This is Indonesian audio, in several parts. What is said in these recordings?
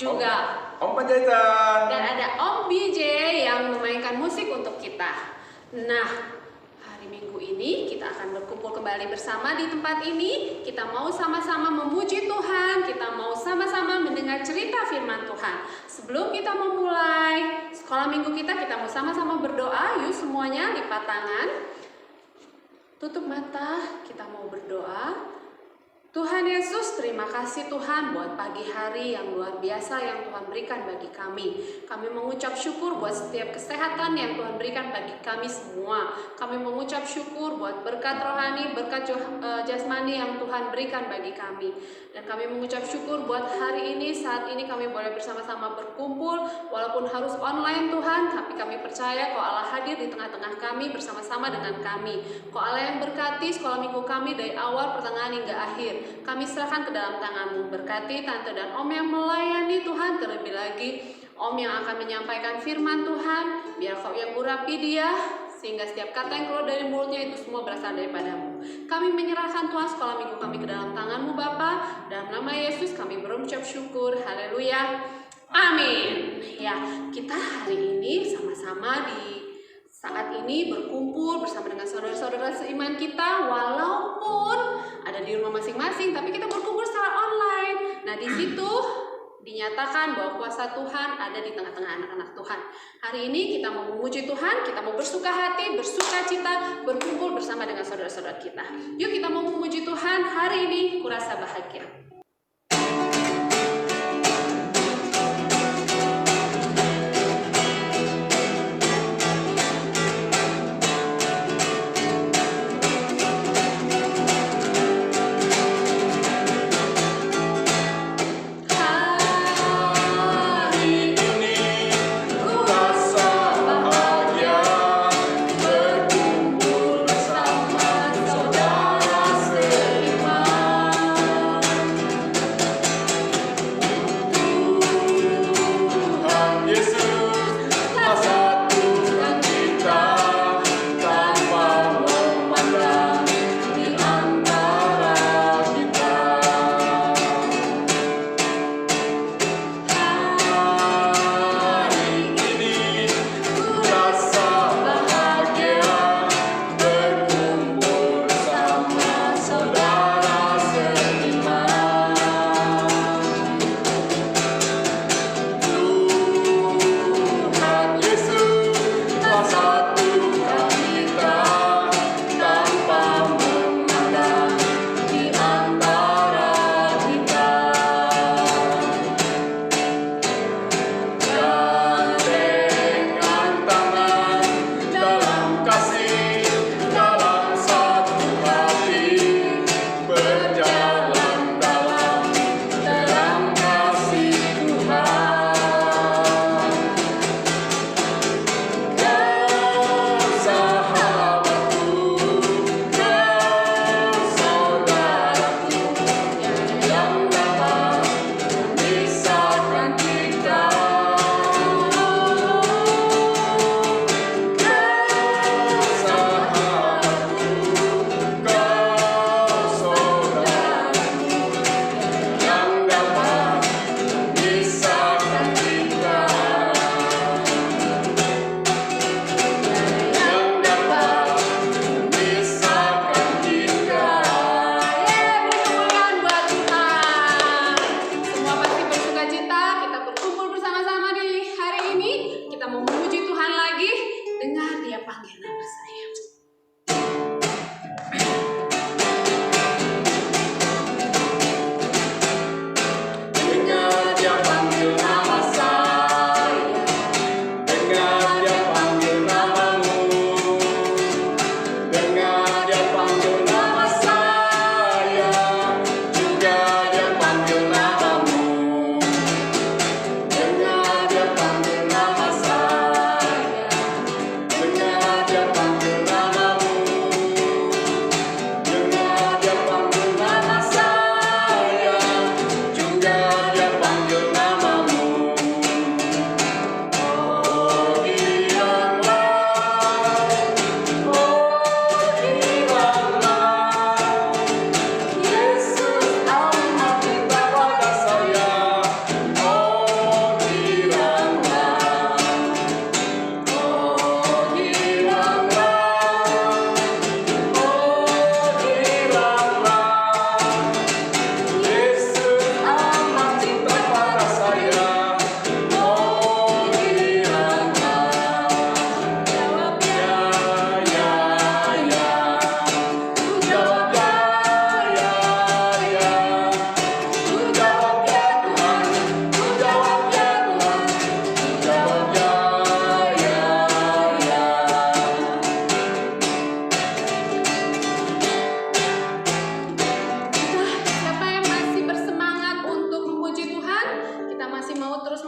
juga Om Panjaitan. dan ada Om BJ yang memainkan musik untuk kita. Nah, hari Minggu ini kita akan berkumpul kembali bersama di tempat ini. Kita mau sama-sama memuji Tuhan, kita mau sama-sama mendengar cerita firman Tuhan. Sebelum kita memulai sekolah minggu kita mau sama-sama berdoa. Yuk semuanya lipat tangan, tutup mata, kita mau berdoa. Tuhan Yesus, terima kasih Tuhan buat pagi hari yang luar biasa yang Tuhan berikan bagi kami. Kami mengucap syukur buat setiap kesehatan yang Tuhan berikan bagi kami semua. Kami mengucap syukur buat berkat rohani, berkat jasmani yang Tuhan berikan bagi kami. Dan kami mengucap syukur buat hari ini, saat ini kami boleh bersama-sama berkumpul, walaupun harus online Tuhan, tapi kami percaya kau Allah hadir di tengah-tengah kami bersama-sama dengan kami. Kau Allah yang berkati sekolah minggu kami dari awal pertengahan hingga akhir. Kami serahkan ke dalam tangan-Mu. Berkati Tante dan Om yang melayani Tuhan, terlebih lagi Om yang akan menyampaikan firman Tuhan. Biar Kau yang urapi dia, sehingga setiap kata yang keluar dari mulutnya itu semua berasal daripada-Mu. Kami menyerahkan Tuhan sekolah minggu kami ke dalam tangan-Mu Bapa. Dalam nama Yesus kami berucap syukur. Haleluya. Amin. Ya, kita hari ini sama-sama di saat ini berkumpul bersama dengan saudara-saudara seiman kita, walaupun ada di rumah masing-masing, tapi kita berkumpul secara online. Nah, di situ dinyatakan bahwa kuasa Tuhan ada di tengah-tengah anak-anak Tuhan. Hari ini kita mau memuji Tuhan, kita mau bersuka hati, bersuka cita, berkumpul bersama dengan saudara-saudara kita. Yuk kita mau memuji Tuhan hari ini, kurasa bahagia.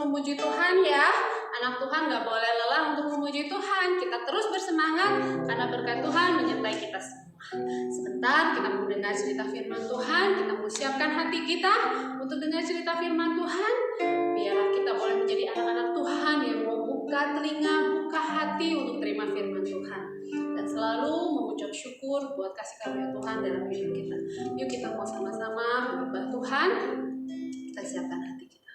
memuji Tuhan ya. Anak Tuhan gak boleh lelah untuk memuji Tuhan. Kita terus bersemangat karena berkat Tuhan menyertai kita semua. Sebentar kita mau dengar cerita firman Tuhan. Kita mau siapkan hati kita untuk dengar cerita firman Tuhan. Biarlah kita boleh menjadi anak-anak Tuhan yang mau buka telinga, buka hati untuk terima firman Tuhan. Dan selalu mengucap syukur buat kasih karunia Tuhan dalam hidup kita. Yuk kita mau sama-sama menyembah Tuhan. Kita siapkan hati kita.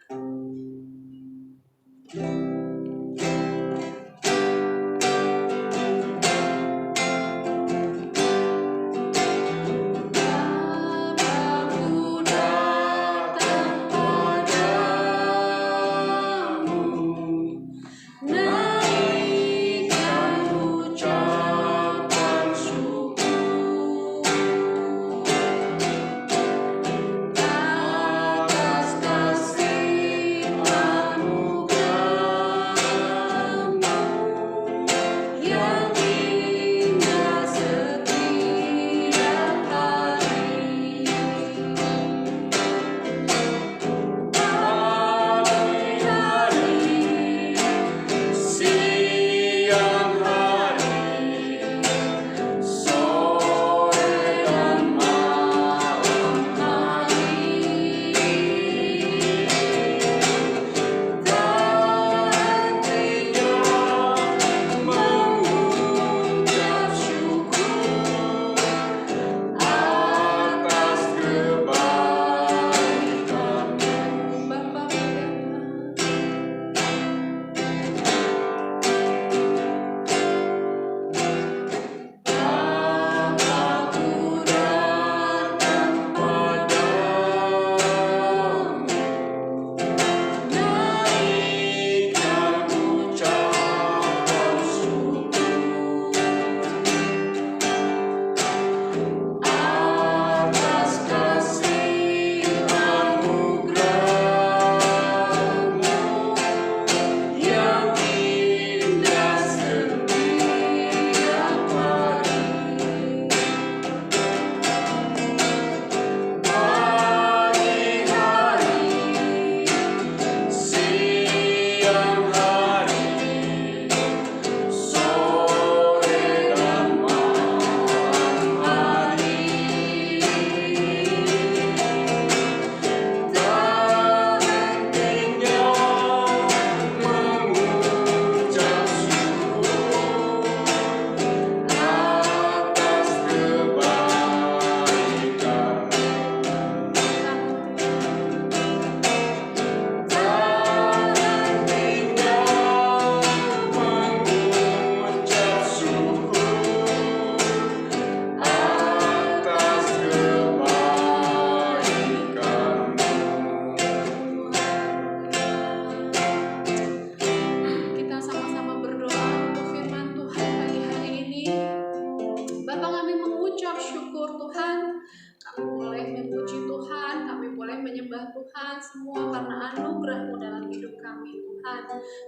Tuhan semua karena anugerah-Mu dalam hidup kami Tuhan.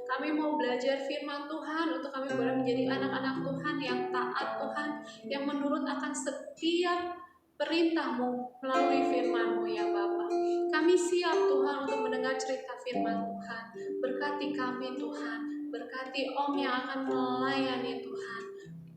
Kami mau belajar firman Tuhan untuk kami boleh menjadi anak-anak Tuhan yang taat Tuhan, yang menurut akan setiap perintah-Mu melalui firman-Mu ya Bapa. Kami siap Tuhan untuk mendengar cerita firman Tuhan. Berkati kami Tuhan, berkati Om yang akan melayani Tuhan.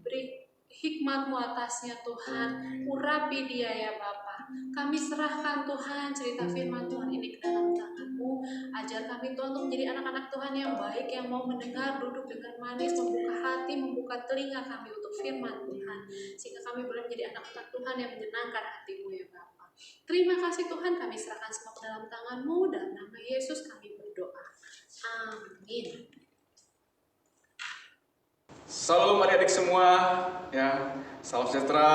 Beri hikmat-Mu atasnya Tuhan, urapi dia ya Bapa. Kami serahkan Tuhan cerita firman Tuhan ini ke dalam tangan-Mu. Ajar kami Tuhan untuk menjadi anak-anak Tuhan yang baik, yang mau mendengar, duduk dengan manis, membuka hati, membuka telinga kami untuk firman Tuhan. Sehingga kami boleh menjadi anak-anak Tuhan yang menyenangkan hati-Mu ya Bapa. Terima kasih Tuhan, kami serahkan semua ke dalam tangan-Mu. Dalam nama Yesus kami berdoa. Amin. Salam adik-adik semua, ya. Salam sejahtera.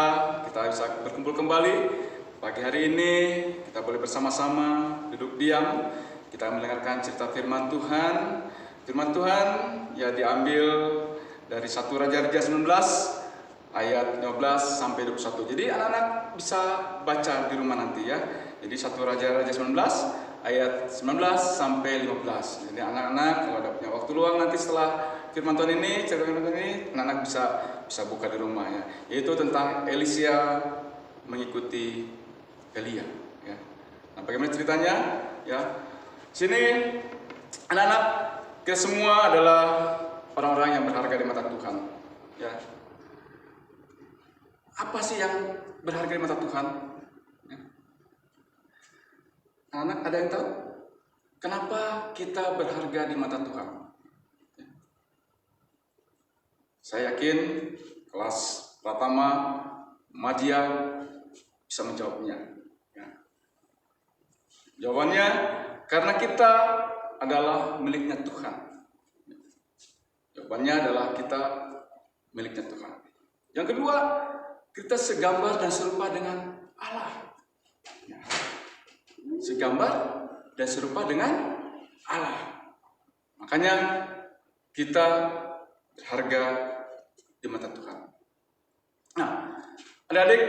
Kita bisa berkumpul kembali. Pagi hari ini kita boleh bersama-sama duduk diam. Kita mendengarkan cerita firman Tuhan. Firman Tuhan ya diambil dari 1 Raja-Raja 19 ayat 15 sampai 21. Jadi anak-anak bisa baca di rumah nanti ya. Jadi 1 Raja-Raja 19 ayat 19 sampai 15. Jadi anak-anak kalau ada punya waktu luang nanti setelah firman Tuhan ini, cerita firman Tuhan ini, anak-anak bisa buka di rumah ya. Yaitu tentang Elisha mengikuti Elia ya. Nah, bagaimana ceritanya? Ya. Sini Anak-anak, kita semua adalah orang-orang yang berharga di mata Tuhan. Ya. Apa sih yang berharga di mata Tuhan? Ya. Anak, ada yang tahu? Kenapa kita berharga di mata Tuhan? Ya. Saya yakin kelas Pratama, Madya bisa menjawabnya. Ya. Jawabannya, karena kita adalah miliknya Tuhan. Jawabannya adalah kita miliknya Tuhan. Yang kedua, kita segambar dan serupa dengan Allah. Ya. Segambar dan serupa dengan Allah. Makanya kita berharga di mata Tuhan. Nah, adik-adik,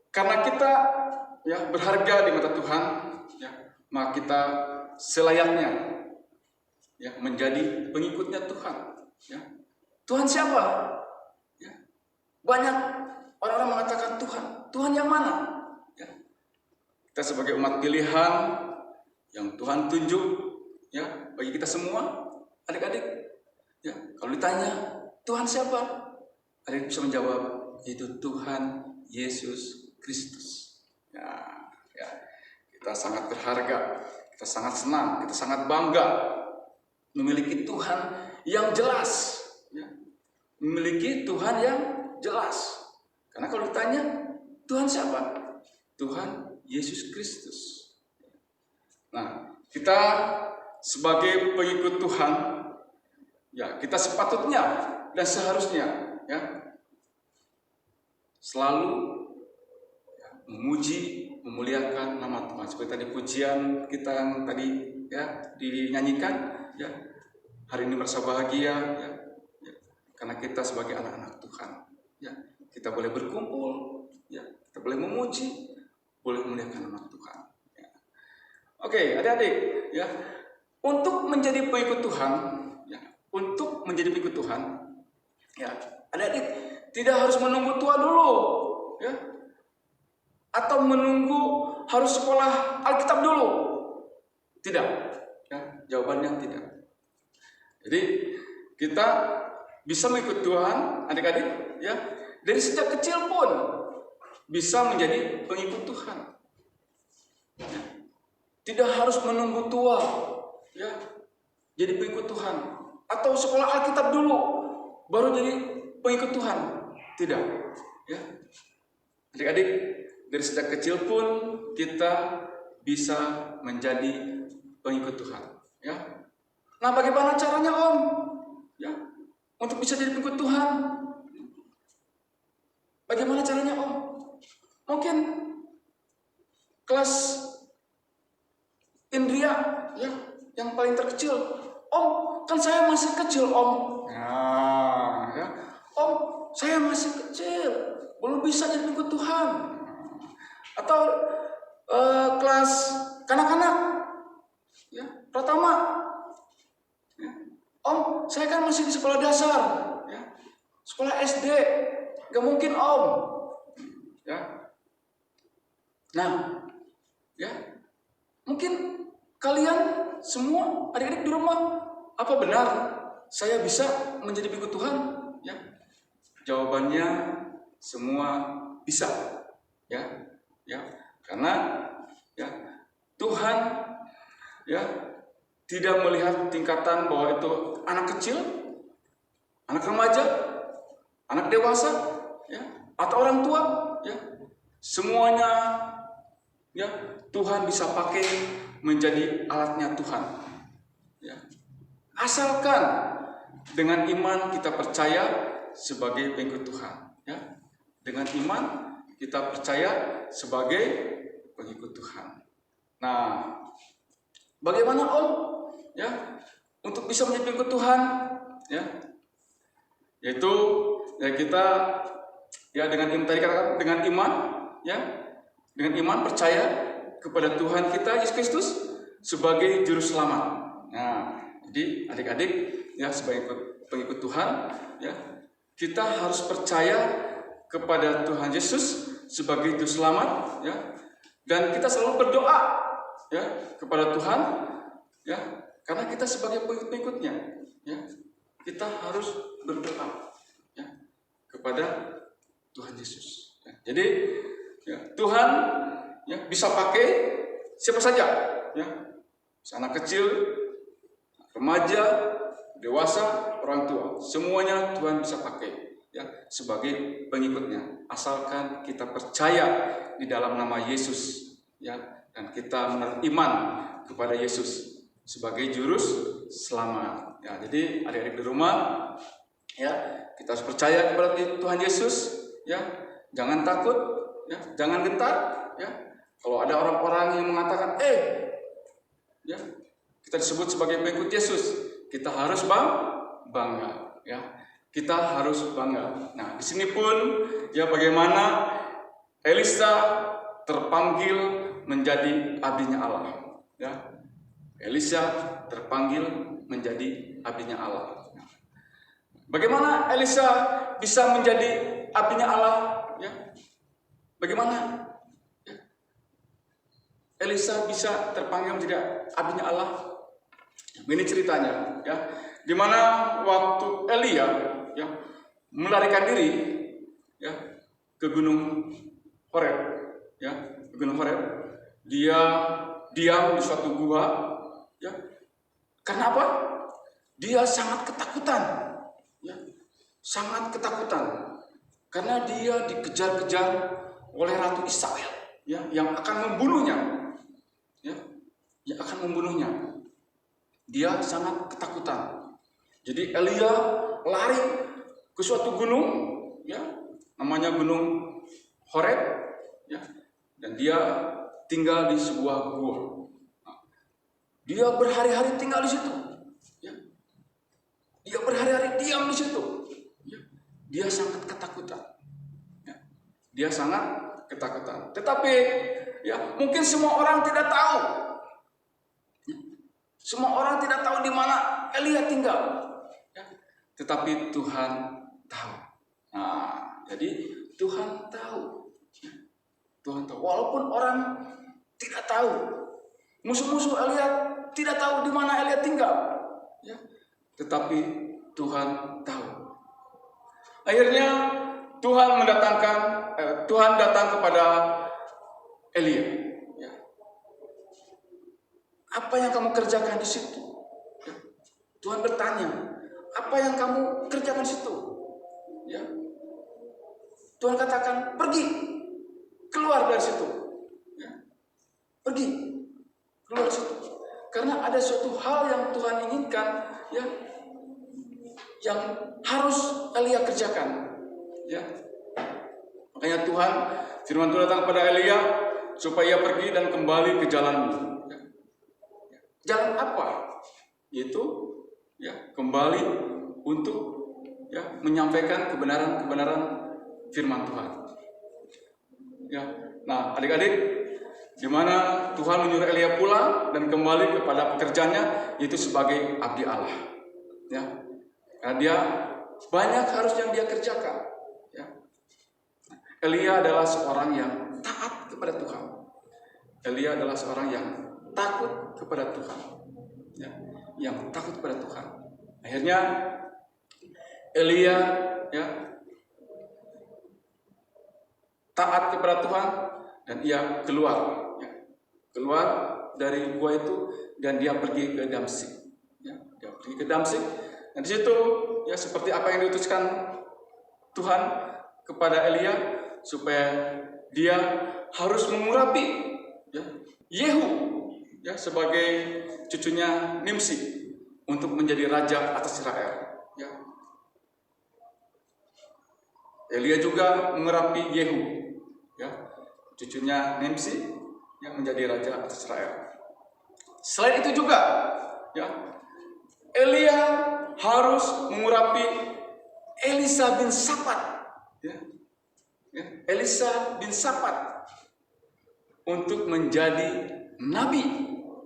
karena kita berharga di mata Tuhan, maka kita selayaknya menjadi pengikutnya Tuhan. Tuhan siapa? Banyak orang-orang mengatakan Tuhan yang mana? Kita sebagai umat pilihan yang Tuhan tunjuk bagi kita semua, adik-adik. Kalau ditanya Tuhan siapa, adik bisa menjawab, yaitu Tuhan Yesus Kristus. Kita sangat berharga, kita sangat senang, kita sangat bangga memiliki Tuhan yang jelas, memiliki Tuhan yang jelas. Karena kalau ditanya Tuhan siapa? Tuhan Yesus Kristus. Nah, kita sebagai pengikut Tuhan, kita sepatutnya dan seharusnya selalu memuji, memuliakan nama Tuhan. Seperti tadi pujian kita yang tadi dinyanyikan, hari ini merasa bahagia, karena kita sebagai anak-anak Tuhan, kita boleh berkumpul, kita boleh memuji, boleh memuliakan nama Tuhan. Oke, adik-adik, untuk menjadi pengikut Tuhan, untuk menjadi pengikut Tuhan, adik-adik tidak harus menunggu tua dulu, atau menunggu harus sekolah Alkitab dulu. Tidak, jawabannya tidak. Jadi kita bisa mengikut Tuhan, adik-adik, dari sejak kecil pun bisa menjadi pengikut Tuhan. Tidak harus menunggu tua, jadi pengikut Tuhan, atau sekolah Alkitab dulu baru jadi pengikut Tuhan. Tidak, adik-adik, dari sejak kecil pun kita bisa menjadi pengikut Tuhan. Nah, bagaimana caranya, Om? Untuk bisa jadi pengikut Tuhan, bagaimana caranya, Om? Mungkin kelas Indria, yang paling terkecil. Om, kan saya masih kecil, Om. Om, saya masih kecil, belum bisa jadi pengikut Tuhan. Atau kelas kanak-kanak, Pratama. Om, saya kan masih di sekolah dasar, sekolah SD, gak mungkin, Om. Nah, mungkin kalian semua adik-adik di rumah, apa benar saya bisa menjadi pengikut Tuhan? Jawabannya semua bisa, karena Tuhan tidak melihat tingkatan bahwa itu anak kecil, anak remaja, anak dewasa, atau orang tua, semuanya Tuhan bisa pakai menjadi alatnya Tuhan. Asalkan dengan iman kita percaya sebagai pengikut Tuhan. Dengan iman kita percaya sebagai pengikut Tuhan. Nah, bagaimana, Om? Untuk bisa menjadi pengikut Tuhan, yaitu kita dengan tadi katakan dengan iman, dengan iman percaya kepada Tuhan kita Yesus Kristus sebagai juru selamat. Nah, jadi adik-adik sebagai pengikut Tuhan, kita harus percaya kepada Tuhan Yesus sebagai juru selamat, dan kita selalu berdoa kepada Tuhan, Karena kita sebagai pengikut-pengikutnya, ya, kita harus berdoa, ya, kepada Tuhan Yesus. Ya. Jadi ya, Tuhan ya, bisa pakai siapa saja, ya, anak kecil, remaja, dewasa, orang tua, semuanya Tuhan bisa pakai, ya, sebagai pengikutnya, asalkan kita percaya di dalam nama Yesus, ya, dan kita beriman kepada Yesus sebagai jurus selamat. Ya, jadi adik-adik di rumah, ya, kita harus percaya kepada Tuhan Yesus, ya, jangan takut, ya, jangan gentar, ya. Kalau ada orang-orang yang mengatakan, ya, kita disebut sebagai pengikut Yesus, kita harus bangga, ya, kita harus bangga. Nah, di sini pun, ya, bagaimana Elisa terpanggil menjadi abdinya Allah, ya. Elisa terpanggil menjadi abdinya Allah. Bagaimana Elisa bisa menjadi abdinya Allah? Ya. Bagaimana Elisa bisa terpanggil menjadi abdinya Allah? Ini ceritanya, ya. Di mana waktu Elia, ya, melarikan diri, ya, ke Gunung Horeb, ya, ke Gunung Horeb, dia diam di suatu gua. Ya, karena apa? Dia sangat ketakutan, ya, sangat ketakutan, karena dia dikejar-kejar oleh Ratu Israel, ya, yang akan membunuhnya, ya, yang akan membunuhnya. Dia sangat ketakutan. Jadi Elia lari ke suatu gunung, ya, namanya Gunung Horeb, ya, dan dia tinggal di sebuah gua. Dia berhari-hari tinggal di situ, ya. Dia berhari-hari diam di situ, ya. Dia sangat ketakutan, ya. Dia sangat ketakutan. Tetapi, ya, mungkin semua orang tidak tahu, ya. Semua orang tidak tahu di mana Elia tinggal, ya. Tetapi Tuhan tahu. Nah, jadi Tuhan tahu, ya. Tuhan tahu. Walaupun orang tidak tahu, musuh-musuh Elia tidak tahu di mana Elia tinggal, ya, tetapi Tuhan tahu. Akhirnya Tuhan datang kepada Elia, ya. Apa yang kamu kerjakan di situ? Ya. Tuhan bertanya, apa yang kamu kerjakan di situ? Ya. Tuhan katakan, pergi, keluar dari situ, ya. Pergi, keluar dari situ. Karena ada suatu hal yang Tuhan inginkan, ya, yang harus Elia kerjakan, ya. Makanya firman Tuhan datang kepada Elia supaya ia pergi dan kembali ke jalanmu. Ya. Jalan apa? Yaitu, ya, kembali untuk, ya, menyampaikan kebenaran firman Tuhan. Ya. Nah, adik-adik, di mana Tuhan menyuruh Elia pulang dan kembali kepada pekerjaannya, yaitu sebagai abdi Allah, ya. Karena dia banyak harus yang dia kerjakan, ya. Elia adalah seorang yang taat kepada Tuhan. Elia adalah seorang yang takut kepada Tuhan, ya, yang takut kepada Tuhan. Akhirnya Elia, ya, taat kepada Tuhan dan ia keluar dari gua itu, dan dia pergi ke Damsyik, ya. Dia pergi ke Damsyik, dan di situ, ya, seperti apa yang diutuskan Tuhan kepada Elia, supaya dia harus mengurapi, ya, Yehu, ya, sebagai cucunya Nimsi untuk menjadi raja atas Israel, ya. Elia juga mengurapi Yehu, ya, cucunya Nimsi, yang menjadi raja atas Israel. Selain itu juga, ya, Elia harus mengurapi Elisa bin Safat, ya, ya, Elisa bin Safat untuk menjadi nabi,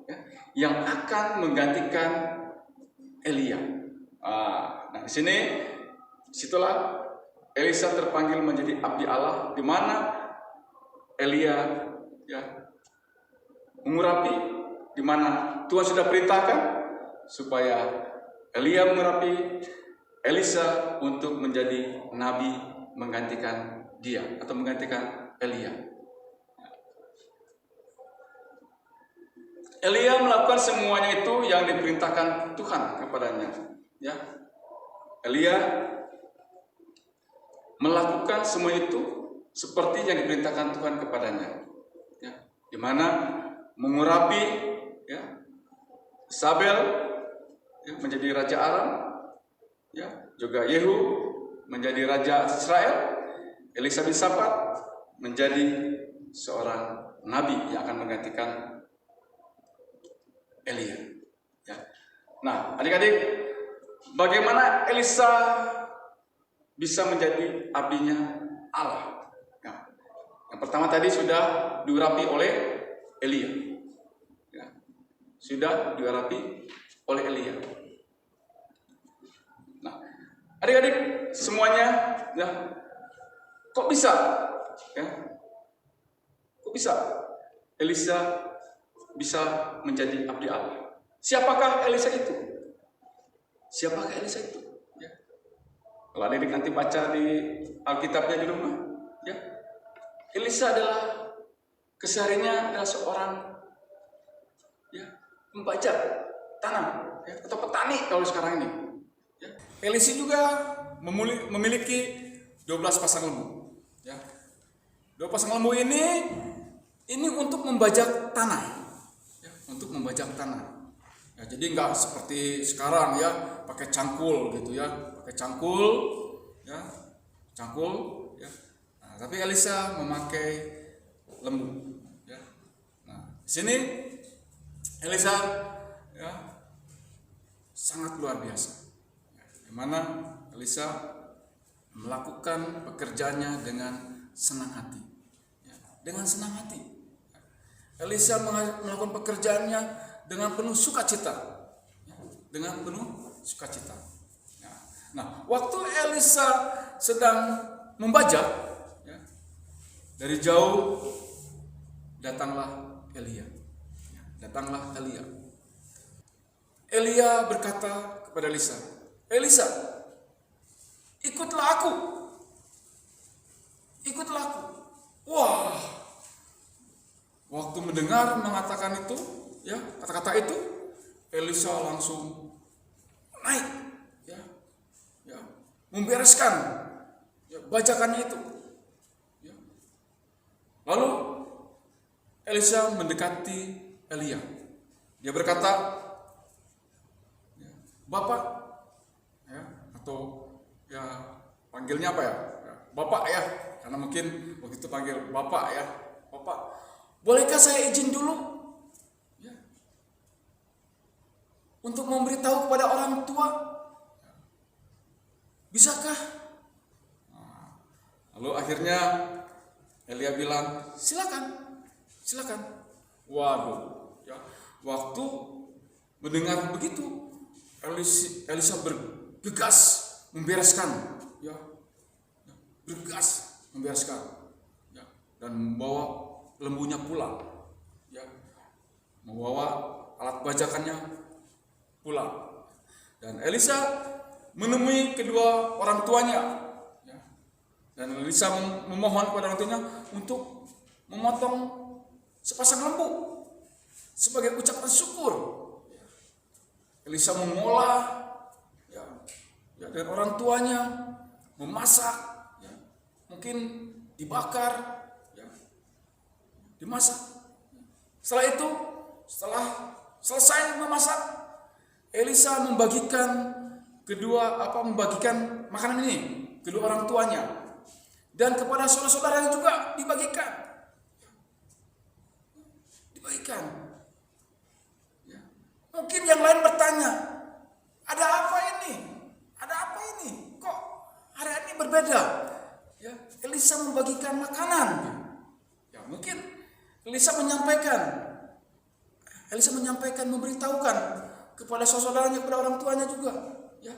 ya, yang akan menggantikan Elia. Nah, di sini, situlah Elisa terpanggil menjadi abdi Allah, di mana Elia, ya, mengurapi, di mana Tuhan sudah perintahkan, supaya Elia mengurapi Elisa untuk menjadi nabi menggantikan dia atau menggantikan Elia. Elia melakukan semuanya itu yang diperintahkan Tuhan kepadanya. Ya, Elia melakukan semua itu seperti yang diperintahkan Tuhan kepadanya. Ya, di mana mengurapi ya Isabel ya, menjadi raja Aram, ya, juga Yehu menjadi raja Israel, Elisa bin Safat menjadi seorang nabi yang akan menggantikan Elia. Ya. Nah, adik-adik, bagaimana Elisa bisa menjadi abdinya Allah? Ya. Yang pertama tadi sudah diurapi oleh Elia. Ya. Sudah diurapi oleh Elia. Nah, adik-adik semuanya, ya, kok bisa? Ya, kok bisa Elisa bisa menjadi abdi Allah? Siapakah Elisa itu? Siapakah Elisa itu? Ya. Kalau adik nanti baca di Alkitabnya di rumah, ya, Elisa adalah kesehariannya adalah seorang ya pembajak tanam ya, atau petani kalau sekarang ini. Ya. Elisa juga memiliki 12 pasang lembu. Ya. 12 pasang lembu ini untuk membajak tanah. Untuk membajak tanah. Ya, jadi nggak seperti sekarang ya pakai cangkul gitu ya, pakai cangkul ya, ya. Nah, tapi Elisa memakai lembu. Ya. Nah, di sini Elisa ya sangat luar biasa. Ya, di mana Elisa melakukan pekerjaannya dengan senang hati. Ya, dengan senang hati. Elisa melakukan pekerjaannya dengan penuh sukacita, dengan penuh sukacita. Nah, waktu Elisa sedang membajak, ya, dari jauh datanglah Elia. Datanglah Elia. Elia berkata kepada Elisa, Elisa, ikutlah aku. Ikutlah aku. Wah. Waktu mendengar mengatakan itu, ya, kata-kata itu, Elisa langsung naik, ya, membereskan ya, bajakannya itu. Ya. Lalu Elisa mendekati Elia. Dia berkata, ya, Bapak, ya, atau ya panggilnya apa ya? Bapak ya, karena mungkin begitu panggil Bapak ya, Bapak. Bolehkah saya izin dulu ya, untuk memberitahu kepada orang tua? Bisakah? Nah, lalu akhirnya Elia bilang, silakan. Waduh, ya, waktu mendengar begitu, Elisa bergegas membereskan, ya, bergegas membereskan, ya, dan membawa lembunya pulang, ya, membawa alat bajakannya pulang. Dan Elisa menemui kedua orang tuanya, ya, dan Elisa memohon kepada orang tuanya untuk memotong sepasang lembu sebagai ucapan syukur. Elisa mengolah, ya, dan orang tuanya memasak, ya, mungkin dibakar. Dimasak. Setelah itu, setelah selesai memasak, Elisa membagikan makanan ini kedua orang tuanya dan kepada saudara-saudaranya juga dibagikan. Ya. Mungkin yang lain bertanya, ada apa ini? Kok hari ini berbeda? Ya, Elisa membagikan makanan. Ya, mungkin Elisa menyampaikan, memberitahukan kepada saudaranya, kepada orang tuanya juga, ya,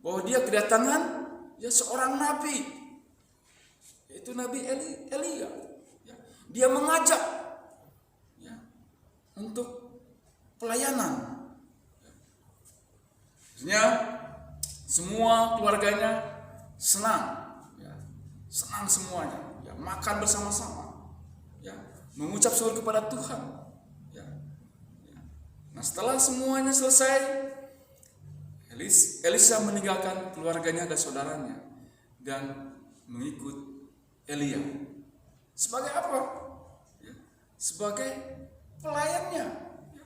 bahwa dia kedatangan ya seorang nabi, yaitu Nabi Elia. Ya. Dia mengajak, ya, untuk pelayanan, ya, Maksudnya semua keluarganya senang, ya, senang semuanya, ya, makan bersama-sama, ya, mengucap syukur kepada Tuhan. Ya. Nah, setelah semuanya selesai, Elisa meninggalkan keluarganya dan saudaranya dan mengikut Elia. Sebagai apa? Ya, sebagai pelayannya. Ya,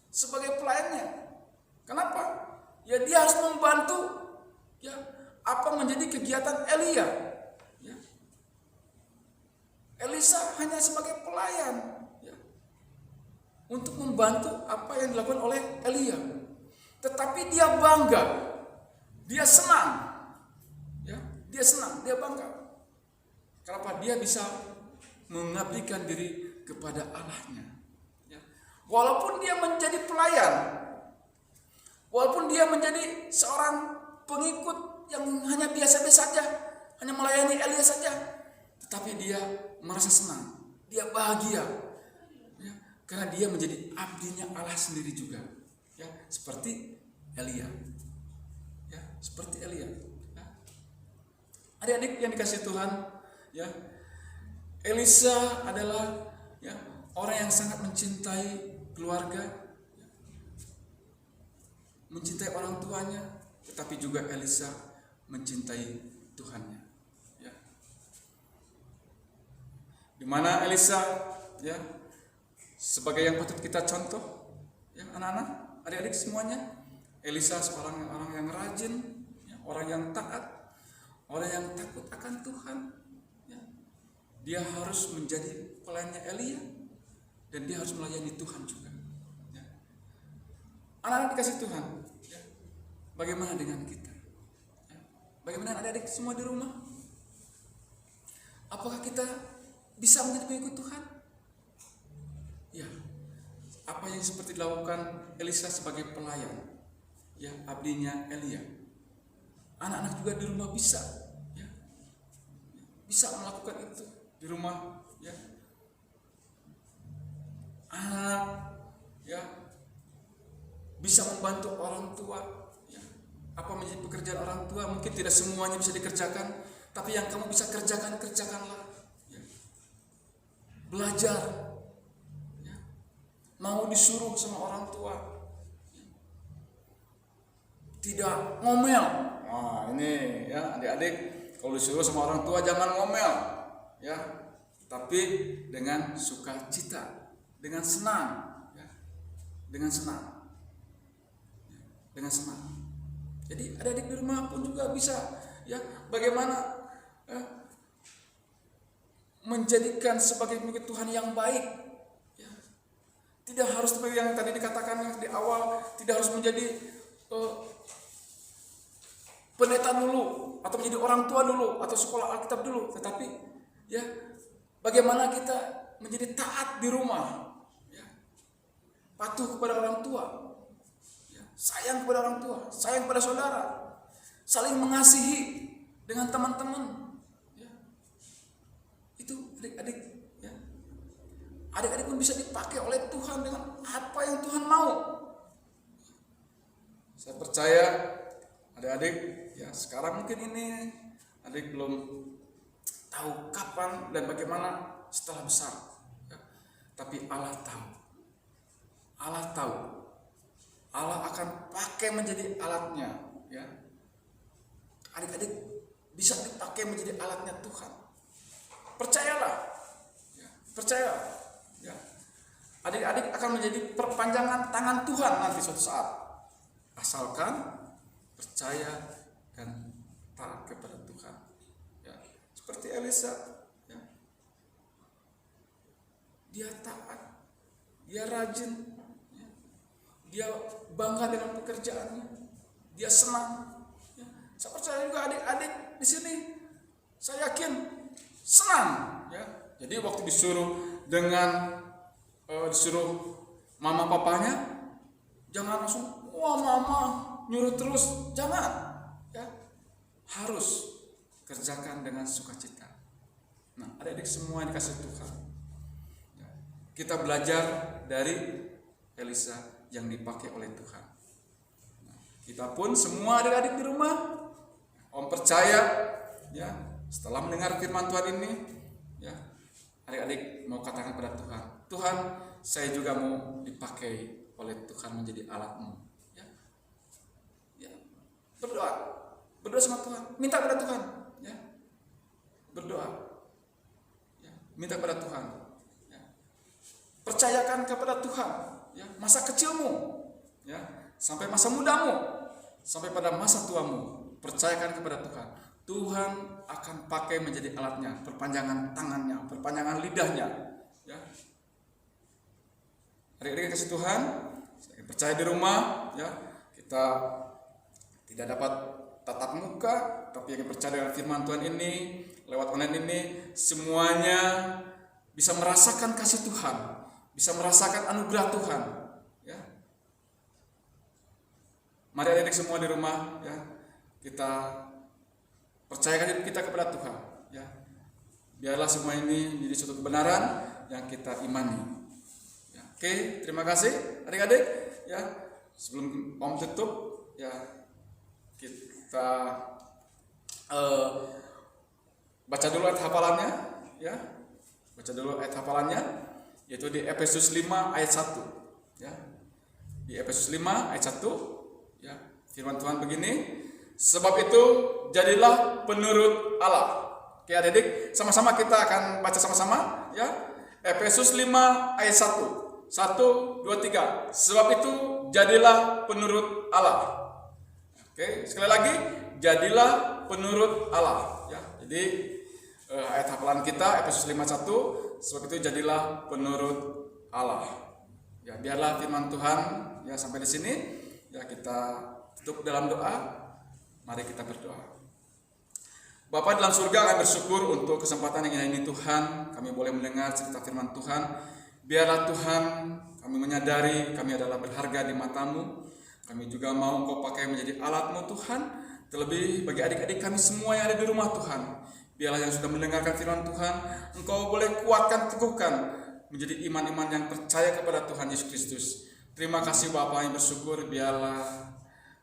sebagai pelayannya. Kenapa? Ya, dia harus membantu, ya, apa menjadi kegiatan Elia. Ya. Elisa hanya sebagai pelayan, ya, untuk membantu apa yang dilakukan oleh Elia. Tetapi dia bangga, dia senang, ya, dia senang, dia bangga. Kenapa? Dia bisa mengabdikan diri kepada Allahnya. Ya. Walaupun dia menjadi pelayan, walaupun dia menjadi seorang pengikut yang hanya biasa-biasa saja, hanya melayani Elia saja, tetapi dia merasa senang, dia bahagia, ya, karena dia menjadi abdinya Allah sendiri juga. Ya, seperti Elia, ya, seperti Elia. Ya. Adik-adik yang dikasihi Tuhan, ya, Elisa adalah, ya, orang yang sangat mencintai keluarga, ya, mencintai orang tuanya, tetapi juga Elisa mencintai Tuhannya. Ya. Di mana Elisa, ya, sebagai yang patut kita contoh, ya, anak-anak, adik-adik semuanya, Elisa seorang orang yang rajin, ya, orang yang taat, orang yang takut akan Tuhan. Ya. Dia harus menjadi pelayannya Elia dan dia harus melayani Tuhan juga. Ya. Anak-anak dikasih Tuhan, ya, bagaimana dengan kita? Ya. Bagaimana adik-adik semua di rumah? Apakah kita bisa menjadi pengikut Tuhan? Ya. Apa yang seperti dilakukan Elisa sebagai pelayan, ya, abdinya Elia. Anak-anak juga di rumah bisa, ya, bisa melakukan itu di rumah, ya. Anak, ya, bisa membantu orang tua, ya. Apa menjadi pekerjaan orang tua mungkin tidak semuanya bisa dikerjakan, tapi yang kamu bisa kerjakan, kerjakanlah, ya. Belajar, mau disuruh sama orang tua, tidak ngomel. Nah, ini, ya, adik-adik, kalau disuruh sama orang tua jangan ngomel, ya, tapi dengan sukacita, dengan senang, ya, dengan senang, ya, dengan senang. Jadi adik-adik di rumah pun juga bisa, ya, bagaimana, ya, menjadikan sebagai pengikut Tuhan yang baik. Tidak harus seperti yang tadi dikatakan yang di awal, tidak harus menjadi pendeta dulu, atau menjadi orang tua dulu, atau sekolah Alkitab dulu, tetapi, ya, bagaimana kita menjadi taat di rumah, ya, patuh kepada orang tua, ya, sayang kepada orang tua, sayang kepada saudara, saling mengasihi dengan teman-teman, ya. Itu adik-adik. Adik-adik pun bisa dipakai oleh Tuhan dengan apa yang Tuhan mau. Saya percaya adik-adik, ya, sekarang mungkin ini adik belum tahu kapan dan bagaimana setelah besar, ya. Tapi Allah tahu. Allah tahu. Allah akan pakai menjadi alatnya, ya. Adik-adik bisa dipakai menjadi alatnya Tuhan. Percayalah, ya, percaya. Ya. Adik-adik akan menjadi perpanjangan tangan Tuhan nanti suatu saat, asalkan percaya dan taat kepada Tuhan. Ya. Seperti Elisa, ya. Dia taat, dia rajin, ya. Dia bangga dengan pekerjaannya, dia senang. Ya. Saya percaya juga adik-adik di sini, saya yakin senang. Ya. Jadi waktu disuruh mama papanya, jangan langsung wah mama nyuruh terus, jangan, ya, harus kerjakan dengan sukacita. Nah, adik-adik semua yang dikasih Tuhan, ya, kita belajar dari Elisa yang dipakai oleh Tuhan. Nah, Kita pun semua adik-adik di rumah, Om percaya ya, setelah mendengar firman Tuhan ini ya, adik-adik mau katakan kepada Tuhan, Tuhan, saya juga mau dipakai oleh Tuhan menjadi alat-Mu ya. Ya. Berdoa sama Tuhan, minta kepada Tuhan ya. Berdoa ya, minta kepada Tuhan ya. Percayakan kepada Tuhan ya, masa kecilmu ya, sampai masa mudamu, sampai pada masa tuamu, percayakan kepada Tuhan. Tuhan akan pakai menjadi alatnya, perpanjangan tangannya, perpanjangan lidahnya ya. Adik-adik kasih Tuhan, saya percaya di rumah ya, kita tidak dapat tatap muka, tapi yang percaya dengan firman Tuhan ini lewat online ini, semuanya bisa merasakan kasih Tuhan, bisa merasakan anugerah Tuhan ya. Mari adik-adik semua di rumah ya, kita percayakan diri kita kepada Tuhan ya. Biarlah semua ini menjadi suatu kebenaran yang kita imani. Ya, oke, terima kasih adik-adik ya. Sebelum Om tutup ya, kita baca dulu ayat hafalannya ya. Baca dulu ayat hafalannya, yaitu di Efesus 5 ayat 1 ya. Di Efesus 5 ayat 1 ya, firman Tuhan begini, sebab itu jadilah penurut Allah. Oke adik-adik, sama-sama kita akan baca sama-sama ya. Efesus 5 ayat 1. 1, 2, 3. Sebab itu jadilah penurut Allah. Oke, sekali lagi, jadilah penurut Allah ya. Jadi ayat hafalan kita Efesus 5:1, sebab itu jadilah penurut Allah. Ya, biarlah firman Tuhan ya sampai di sini ya, kita tutup dalam doa. Mari kita berdoa. Bapa dalam surga, kami bersyukur untuk kesempatan yang indah ini Tuhan. Kami boleh mendengar cerita firman Tuhan. Biarlah Tuhan, kami menyadari kami adalah berharga di mata-Mu. Kami juga mau Engkau pakai menjadi alat-Mu Tuhan. Terlebih bagi adik-adik kami semua yang ada di rumah Tuhan. Biarlah yang sudah mendengarkan firman Tuhan, Engkau boleh kuatkan, teguhkan menjadi iman-iman yang percaya kepada Tuhan Yesus Kristus. Terima kasih Bapa, yang bersyukur. Biarlah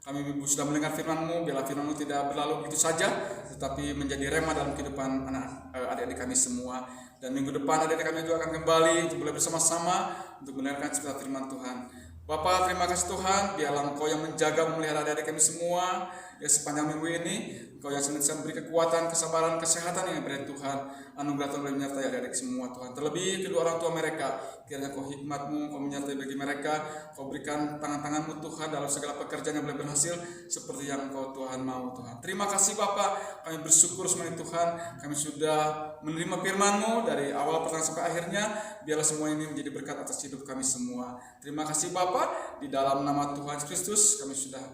kami sudah mendengar firman-Mu, biarlah firman-Mu tidak berlalu begitu saja, tetapi menjadi rema dalam kehidupan adik-adik kami semua. Dan minggu depan adik-adik kami juga akan kembali untuk boleh bersama-sama untuk mendengarkan cerita firman Tuhan. Bapa, terima kasih Tuhan, biarlah Engkau yang menjaga, memelihara adik-adik kami semua ya sepanjang minggu ini. Engkau yang senantiasa memberi kekuatan, kesabaran, kesehatan yang dari Tuhan. Anugerah Tuhan boleh menyertai adik-adik semua Tuhan. Terlebih kedua orang tua mereka, kiranya Kau hikmat-Mu, Kau menyertai bagi mereka. Kau berikan tangan-tangan-Mu Tuhan dalam segala pekerjaan yang boleh berhasil seperti yang Kau Tuhan mau Tuhan. Terima kasih Bapa, kami bersyukur semuanya Tuhan. Kami sudah menerima firman-Mu dari awal pertama sampai akhirnya. Biarlah semua ini menjadi berkat atas hidup kami semua. Terima kasih Bapa, di dalam nama Tuhan Yesus Kristus kami sudah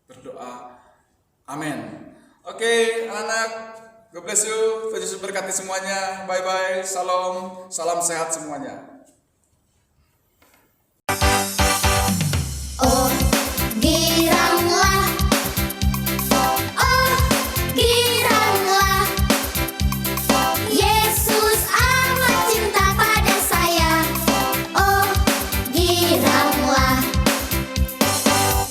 berdoa. Amin. Oke, anak-anak, God bless you. Tuhan Yesus berkati semuanya. Bye-bye. Salam sehat semuanya.